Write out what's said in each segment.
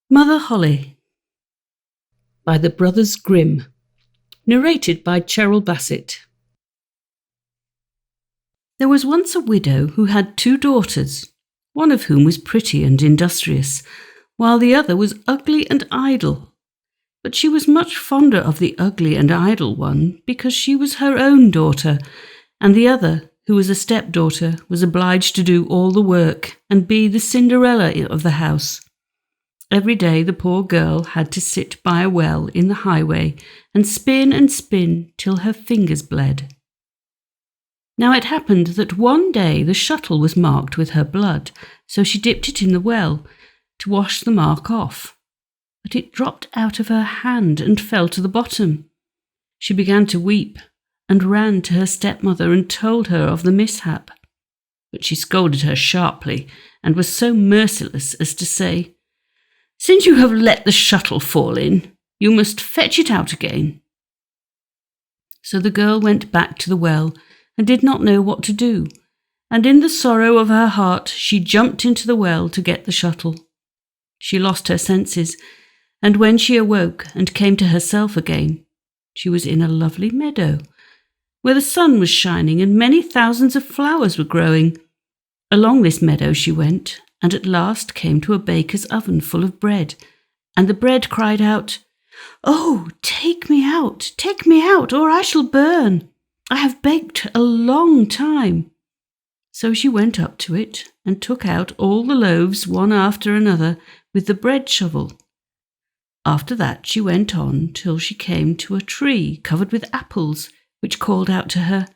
Mother Holle by the Brothers Grimm, narrated by Cheryl Bassett. There was once a widow who had 2 daughters, one of whom was pretty and industrious, while the other was ugly and idle. But she was much fonder of the ugly and idle one because she was her own daughter, and the other, who was a stepdaughter, was obliged to do all the work and be the Cinderella of the house. Every day the poor girl had to sit by a well in the highway and spin till her fingers bled. Now it happened that one day the shuttle was marked with her blood, so she dipped it in the well to wash the mark off. But it dropped out of her hand and fell to the bottom. She began to weep and ran to her stepmother and told her of the mishap. But she scolded her sharply and was so merciless as to say, "Since you have let the shuttle fall in, you must fetch it out again." So the girl went back to the well and did not know what to do, and in the sorrow of her heart she jumped into the well to get the shuttle. She lost her senses, and when she awoke and came to herself again, she was in a lovely meadow, where the sun was shining and many thousands of flowers were growing. Along this meadow she went, and at last came to a baker's oven full of bread, and the bread cried out, "Oh, take me out, or I shall burn. I have baked a long time." So she went up to it and took out all the loaves one after another with the bread shovel. After that she went on till she came to a tree covered with apples, which called out to her,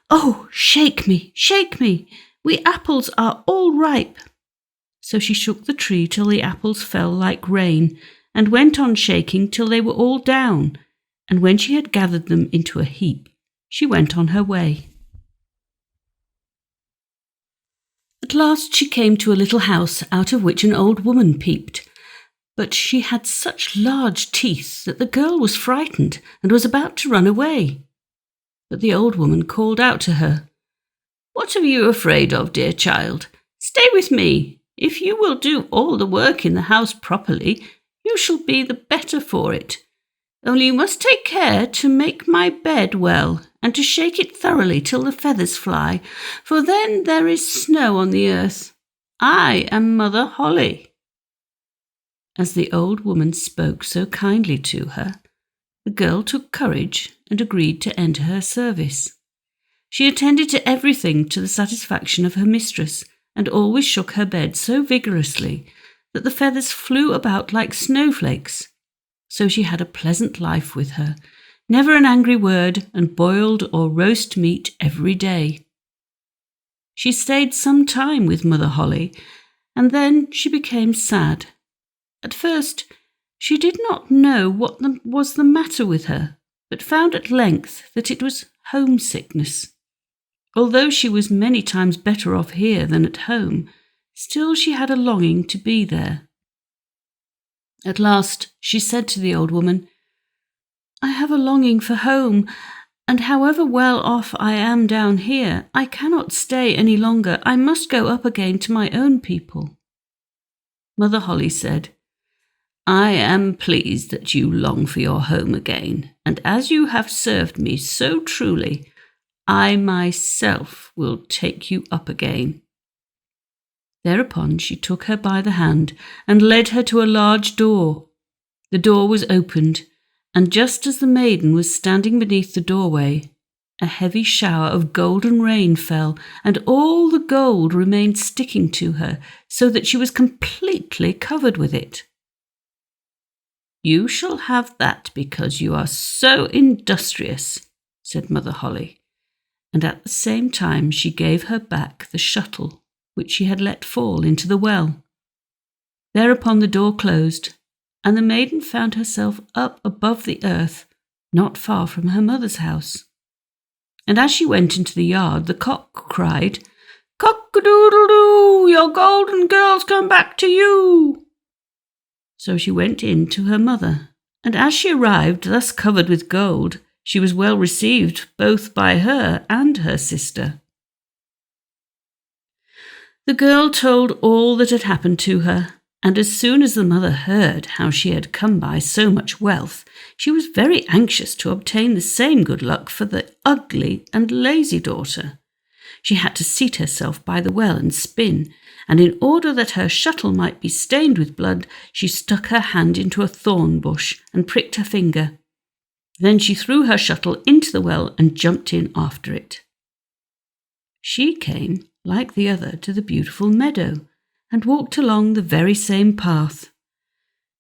"Oh, shake me, we apples are all ripe." So she shook the tree till the apples fell like rain, and went on shaking till they were all down, and when she had gathered them into a heap, she went on her way. At last she came to a little house out of which an old woman peeped, but she had such large teeth that the girl was frightened and was about to run away. But the old woman called out to her, "What are you afraid of, dear child? Stay with me. If you will do all the work in the house properly, you shall be the better for it. Only you must take care to make my bed well, and to shake it thoroughly till the feathers fly, for then there is snow on the earth. I am Mother Holle." As the old woman spoke so kindly to her, the girl took courage and agreed to enter her service. She attended to everything to the satisfaction of her mistress, and always shook her bed so vigorously that the feathers flew about like snowflakes. So she had a pleasant life with her, never an angry word, and boiled or roast meat every day. She stayed some time with Mother Holle, and then she became sad. At first she did not know what was the matter with her, but found at length that it was homesickness. Although she was many times better off here than at home, still she had a longing to be there. At last she said to the old woman, "I have a longing for home, and however well off I am down here, I cannot stay any longer. I must go up again to my own people." Mother Holle said, "I am pleased that you long for your home again, and as you have served me so truly, I myself will take you up again." Thereupon she took her by the hand and led her to a large door. The door was opened, and just as the maiden was standing beneath the doorway, a heavy shower of golden rain fell, and all the gold remained sticking to her, so that she was completely covered with it. "You shall have that because you are so industrious," said Mother Holle, and at the same time she gave her back the shuttle which she had let fall into the well. Thereupon the door closed, and the maiden found herself up above the earth, not far from her mother's house. And as she went into the yard, the cock cried, "Cock-a-doodle-doo, your golden girl's come back to you." So she went in to her mother, and as she arrived thus covered with gold, she was well received both by her and her sister. The girl told all that had happened to her, and as soon as the mother heard how she had come by so much wealth, she was very anxious to obtain the same good luck for the ugly and lazy daughter. She had to seat herself by the well and spin, and in order that her shuttle might be stained with blood, she stuck her hand into a thorn bush and pricked her finger. Then she threw her shuttle into the well and jumped in after it. She came, like the other, to the beautiful meadow, and walked along the very same path.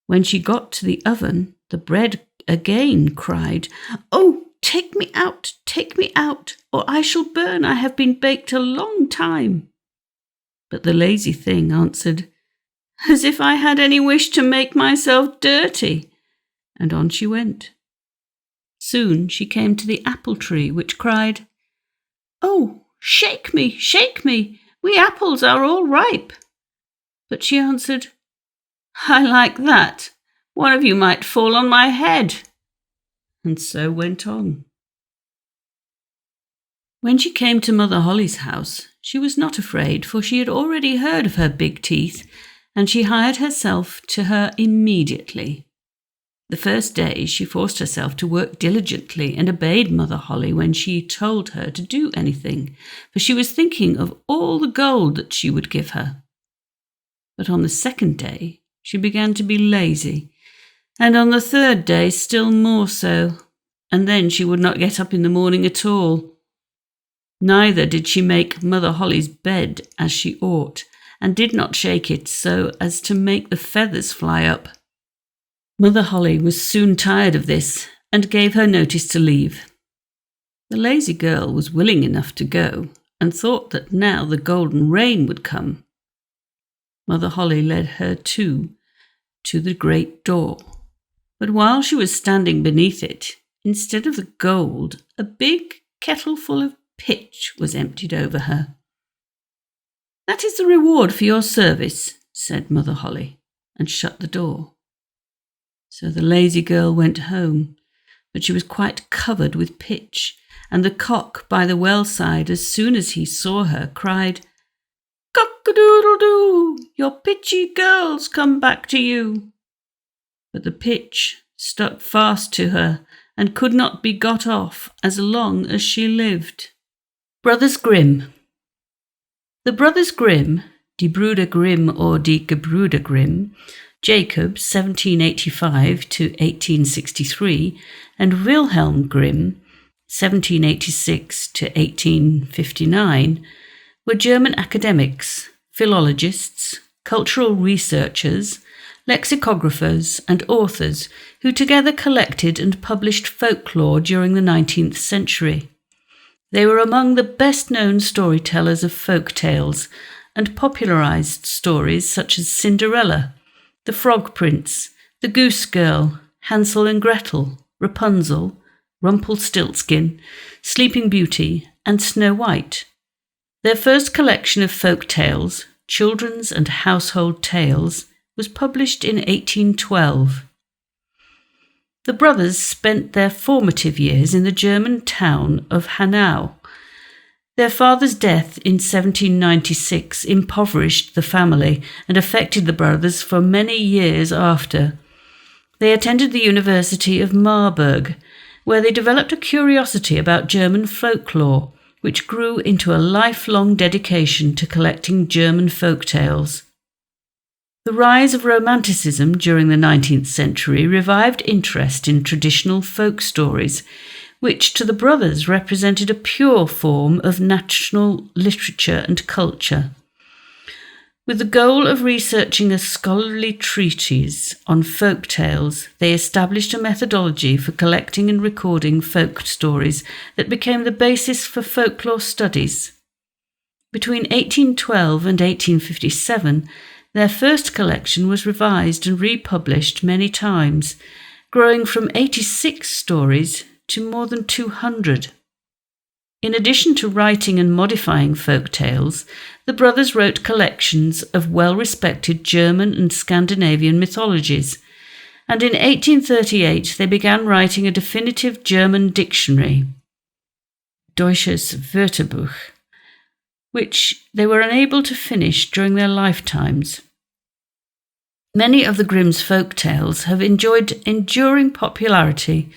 When she got to the oven, the bread again cried, "Oh, take me out, or I shall burn. I have been baked a long time." But the lazy thing answered, "As if I had any wish to make myself dirty," and on she went. Soon she came to the apple tree, which cried, "Oh, shake me, we apples are all ripe." But she answered, "I like that. One of you might fall on my head," and so went on. When she came to Mother Holle's house, she was not afraid, for she had already heard of her big teeth, and she hired herself to her immediately. The first day she forced herself to work diligently and obeyed Mother Holle when she told her to do anything, for she was thinking of all the gold that she would give her. But on the second day she began to be lazy, and on the third day still more so, and then she would not get up in the morning at all. Neither did she make Mother Holle's bed as she ought, and did not shake it so as to make the feathers fly up. Mother Holle was soon tired of this, and gave her notice to leave. The lazy girl was willing enough to go, and thought that now the golden rain would come. Mother Holle led her to the great door, but while she was standing beneath it, instead of the gold, a big kettle full of pitch was emptied over her. "That is the reward for your service," said Mother Holle, and shut the door. So the lazy girl went home, but she was quite covered with pitch, and the cock by the well side, as soon as he saw her, cried, "Cock-a-doodle-doo, your pitchy girl's come back to you." But the pitch stuck fast to her and could not be got off as long as she lived. Brothers Grimm. The brothers Grimm, die Brüder Grimm or die Gebrüder Grimm, Jacob 1785 to 1863, and Wilhelm Grimm 1786 to 1859, were German academics, philologists, cultural researchers, lexicographers, and authors who together collected and published folklore during the 19th century. They were among the best-known storytellers of folk tales and popularized stories such as Cinderella, The Frog Prince, The Goose Girl, Hansel and Gretel, Rapunzel, Rumpelstiltskin, Sleeping Beauty, and Snow White. Their first collection of folk tales, Children's and Household Tales, was published in 1812. The brothers spent their formative years in the German town of Hanau. Their father's death in 1796 impoverished the family and affected the brothers for many years after. They attended the University of Marburg, where they developed a curiosity about German folklore, which grew into a lifelong dedication to collecting German folk tales. The rise of Romanticism during the 19th century revived interest in traditional folk stories, which to the brothers represented a pure form of national literature and culture. With the goal of researching a scholarly treatise on folk tales, they established a methodology for collecting and recording folk stories that became the basis for folklore studies. Between 1812 and 1857, their first collection was revised and republished many times, growing from 86 stories to more than 200. In addition to writing and modifying folk tales, the brothers wrote collections of well-respected German and Scandinavian mythologies, and in 1838 they began writing a definitive German dictionary, Deutsches Wörterbuch, which they were unable to finish during their lifetimes. Many of the Grimm's folk tales have enjoyed enduring popularity.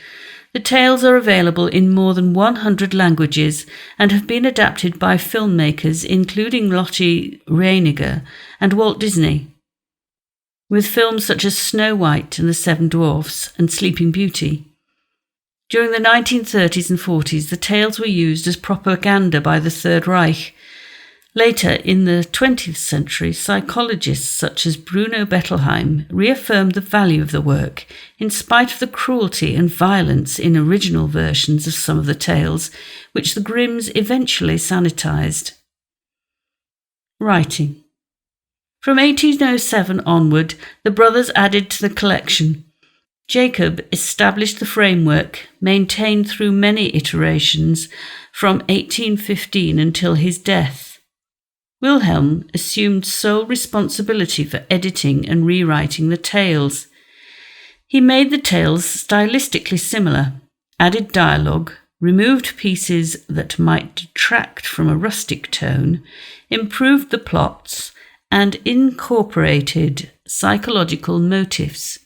The tales are available in more than 100 languages and have been adapted by filmmakers including Lotte Reiniger and Walt Disney, with films such as Snow White and the Seven Dwarfs and Sleeping Beauty. During the 1930s and 40s, the tales were used as propaganda by the Third Reich. Later, in the 20th century, psychologists such as Bruno Bettelheim reaffirmed the value of the work, in spite of the cruelty and violence in original versions of some of the tales, which the Grimms eventually sanitized. Writing. From 1807 onward, the brothers added to the collection. Jacob established the framework, maintained through many iterations, from 1815 until his death. Wilhelm assumed sole responsibility for editing and rewriting the tales. He made the tales stylistically similar, added dialogue, removed pieces that might detract from a rustic tone, improved the plots, and incorporated psychological motifs.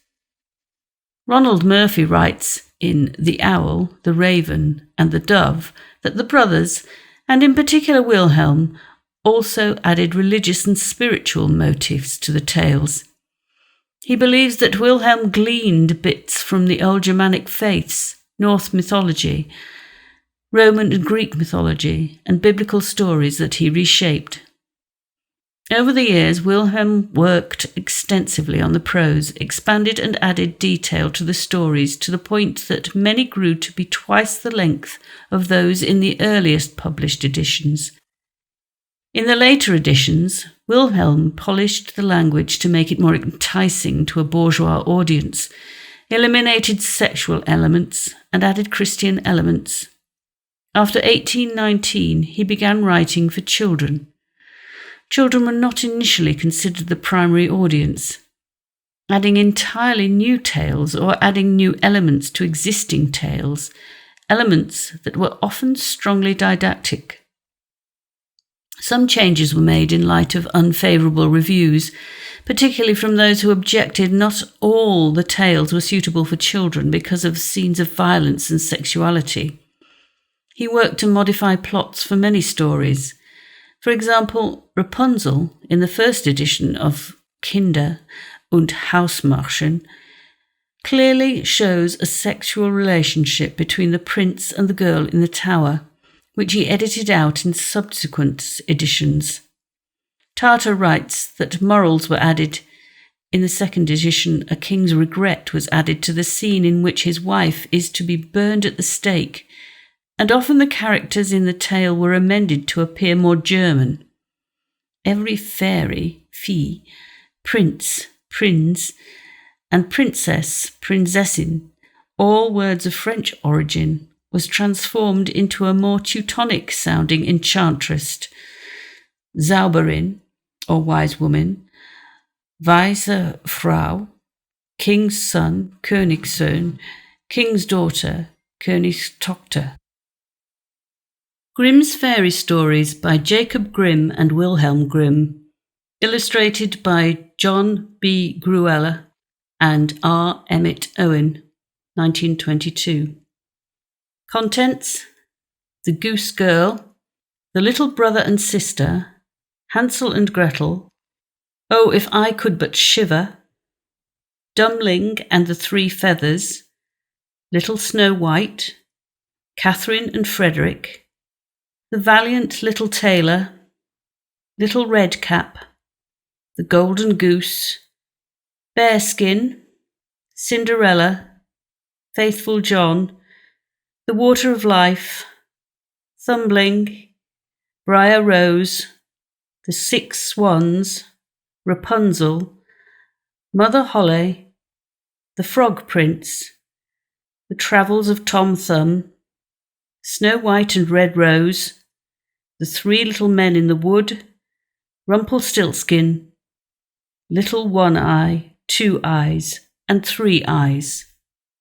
Ronald Murphy writes in The Owl, the Raven, and the Dove that the brothers, and in particular Wilhelm, also added religious and spiritual motifs to the tales. He believes that Wilhelm gleaned bits from the old Germanic faiths, Norse mythology, Roman and Greek mythology, and biblical stories that he reshaped. Over the years, Wilhelm worked extensively on the prose, expanded and added detail to the stories to the point that many grew to be twice the length of those in the earliest published editions. In the later editions, Wilhelm polished the language to make it more enticing to a bourgeois audience, eliminated sexual elements, and added Christian elements. After 1819, he began writing for children. Children were not initially considered the primary audience. Adding entirely new tales or adding new elements to existing tales, elements that were often strongly didactic. Some changes were made in light of unfavourable reviews, particularly from those who objected not all the tales were suitable for children because of scenes of violence and sexuality. He worked to modify plots for many stories. For example, Rapunzel, in the first edition of Kinder- und Hausmärchen, clearly shows a sexual relationship between the prince and the girl in the tower, which he edited out in subsequent editions. Tarter writes that morals were added. In the second edition, A King's Regret was added to the scene in which his wife is to be burned at the stake, and often the characters in the tale were amended to appear more German. Every fairy, fee, prince, prinz, and princess, prinzessin, all words of French origin, was transformed into a more Teutonic-sounding enchantress, Zauberin, or wise woman, Weise Frau, King's son, Königssohn, King's daughter, Königstochter. Grimm's Fairy Stories by Jacob Grimm and Wilhelm Grimm, illustrated by John B. Grueller and R. Emmett Owen, 1922. Contents: The Goose Girl, The Little Brother and Sister, Hansel and Gretel, Oh, If I Could But Shiver, Dummling and the Three Feathers, Little Snow White, Catherine and Frederick, The Valiant Little Tailor, Little Red Cap, The Golden Goose, Bearskin, Cinderella, Faithful John, The Water of Life, Thumbling, Briar Rose, The Six Swans, Rapunzel, Mother Holle, The Frog Prince, The Travels of Tom Thumb, Snow White and Red Rose, The Three Little Men in the Wood, Rumpelstiltskin, Little One Eye, Two Eyes, and Three Eyes.